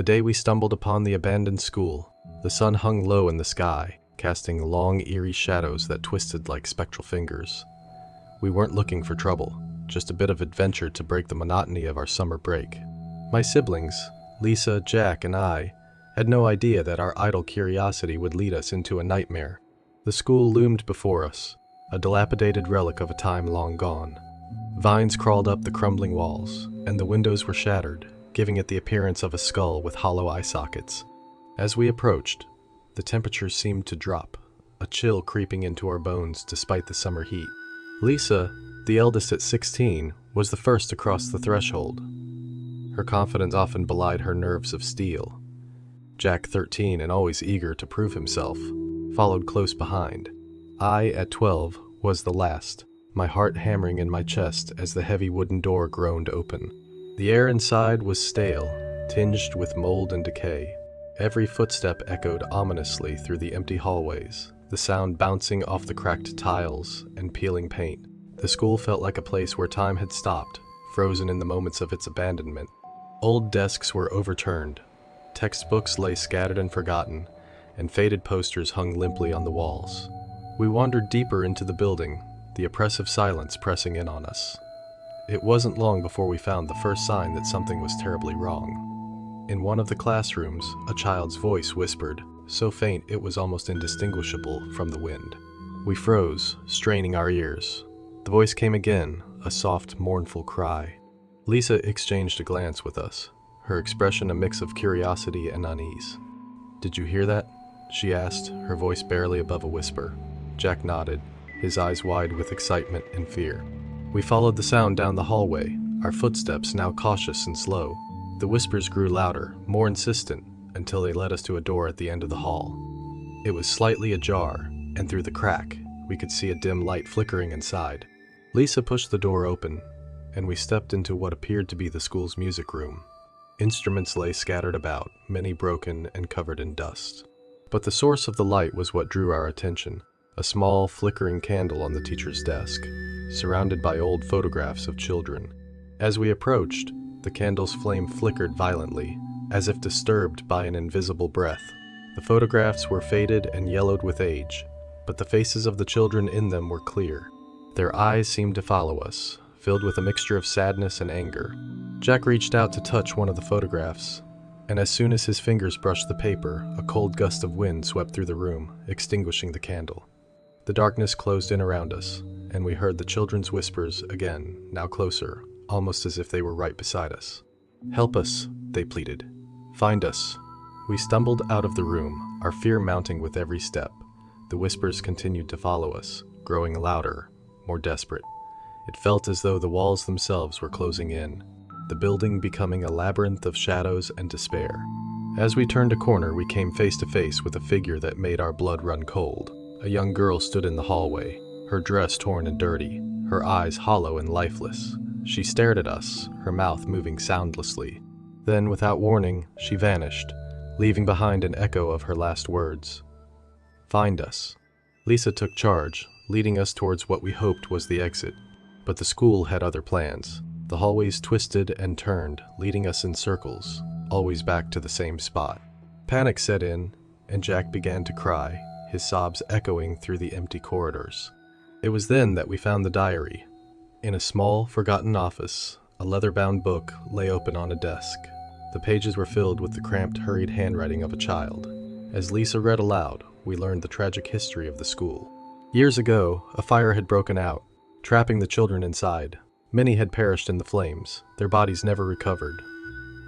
The day we stumbled upon the abandoned school, the sun hung low in the sky, casting long, eerie shadows that twisted like spectral fingers. We weren't looking for trouble, just a bit of adventure to break the monotony of our summer break. My siblings, Lisa, Jack, and I, had no idea that our idle curiosity would lead us into a nightmare. The school loomed before us, a dilapidated relic of a time long gone. Vines crawled up the crumbling walls, and the windows were shattered, giving it the appearance of a skull with hollow eye sockets. As we approached, the temperature seemed to drop, a chill creeping into our bones despite the summer heat. Lisa, the eldest at 16, was the first to cross the threshold. Her confidence often belied her nerves of steel. Jack, 13 and always eager to prove himself, followed close behind. I, at 12, was the last, my heart hammering in my chest as the heavy wooden door groaned open. The air inside was stale, tinged with mold and decay. Every footstep echoed ominously through the empty hallways, the sound bouncing off the cracked tiles and peeling paint. The school felt like a place where time had stopped, frozen in the moments of its abandonment. Old desks were overturned, textbooks lay scattered and forgotten, and faded posters hung limply on the walls. We wandered deeper into the building, the oppressive silence pressing in on us. It wasn't long before we found the first sign that something was terribly wrong. In one of the classrooms, a child's voice whispered, so faint it was almost indistinguishable from the wind. We froze, straining our ears. The voice came again, a soft, mournful cry. Lisa exchanged a glance with us, her expression a mix of curiosity and unease. "Did you hear that?" she asked, her voice barely above a whisper. Jack nodded, his eyes wide with excitement and fear. We followed the sound down the hallway, our footsteps now cautious and slow. The whispers grew louder, more insistent, until they led us to a door at the end of the hall. It was slightly ajar, and through the crack, we could see a dim light flickering inside. Lisa pushed the door open, and we stepped into what appeared to be the school's music room. Instruments lay scattered about, many broken and covered in dust. But the source of the light was what drew our attention, a small, flickering candle on the teacher's desk, surrounded by old photographs of children. As we approached, the candle's flame flickered violently, as if disturbed by an invisible breath. The photographs were faded and yellowed with age, but the faces of the children in them were clear. Their eyes seemed to follow us, filled with a mixture of sadness and anger. Jack reached out to touch one of the photographs, and as soon as his fingers brushed the paper, a cold gust of wind swept through the room, extinguishing the candle. The darkness closed in around us, and we heard the children's whispers again, now closer, almost as if they were right beside us. "Help us," they pleaded. "Find us." We stumbled out of the room, our fear mounting with every step. The whispers continued to follow us, growing louder, more desperate. It felt as though the walls themselves were closing in, the building becoming a labyrinth of shadows and despair. As we turned a corner, we came face to face with a figure that made our blood run cold. A young girl stood in the hallway, her dress torn and dirty, her eyes hollow and lifeless. She stared at us, her mouth moving soundlessly. Then, without warning, she vanished, leaving behind an echo of her last words. "Find us." Lisa took charge, leading us towards what we hoped was the exit. But the school had other plans. The hallways twisted and turned, leading us in circles, always back to the same spot. Panic set in, and Jack began to cry, his sobs echoing through the empty corridors. It was then that we found the diary. In a small, forgotten office, a leather-bound book lay open on a desk. The pages were filled with the cramped, hurried handwriting of a child. As Lisa read aloud, we learned the tragic history of the school. Years ago, a fire had broken out, trapping the children inside. Many had perished in the flames, their bodies never recovered.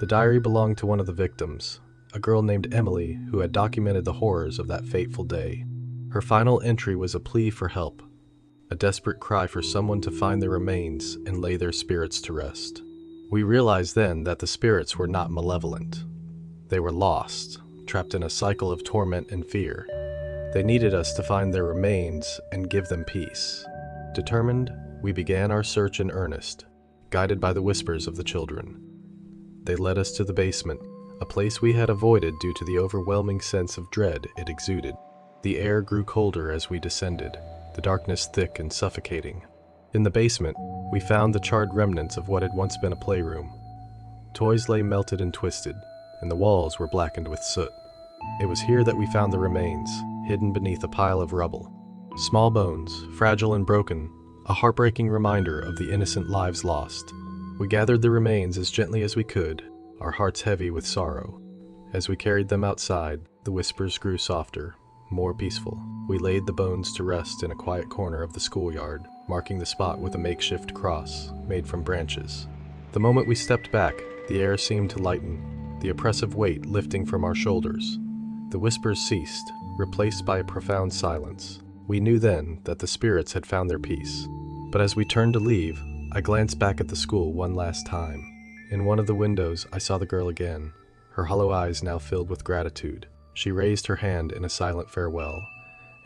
The diary belonged to one of the victims, a girl named Emily who had documented the horrors of that fateful day. Her final entry was a plea for help, a desperate cry for someone to find their remains and lay their spirits to rest. We realized then that the spirits were not malevolent. They were lost, trapped in a cycle of torment and fear. They needed us to find their remains and give them peace. Determined, we began our search in earnest, guided by the whispers of the children. They led us to the basement, a place we had avoided due to the overwhelming sense of dread it exuded. The air grew colder as we descended, the darkness thick and suffocating. In the basement, we found the charred remnants of what had once been a playroom. Toys lay melted and twisted, and the walls were blackened with soot. It was here that we found the remains, hidden beneath a pile of rubble. Small bones, fragile and broken, a heartbreaking reminder of the innocent lives lost. We gathered the remains as gently as we could, our hearts heavy with sorrow. As we carried them outside, the whispers grew softer, more peaceful. We laid the bones to rest in a quiet corner of the schoolyard, marking the spot with a makeshift cross made from branches. The moment we stepped back, the air seemed to lighten, the oppressive weight lifting from our shoulders. The whispers ceased, replaced by a profound silence. We knew then that the spirits had found their peace. But as we turned to leave, I glanced back at the school one last time. In one of the windows, I saw the girl again, her hollow eyes now filled with gratitude. She raised her hand in a silent farewell,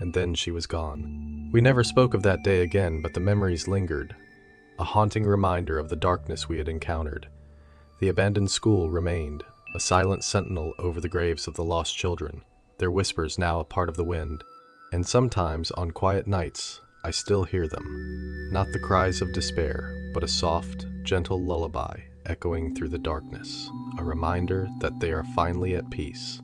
and then she was gone. We never spoke of that day again, but the memories lingered, a haunting reminder of the darkness we had encountered. The abandoned school remained, a silent sentinel over the graves of the lost children, their whispers now a part of the wind. And sometimes, on quiet nights, I still hear them. Not the cries of despair, but a soft, gentle lullaby echoing through the darkness, a reminder that they are finally at peace.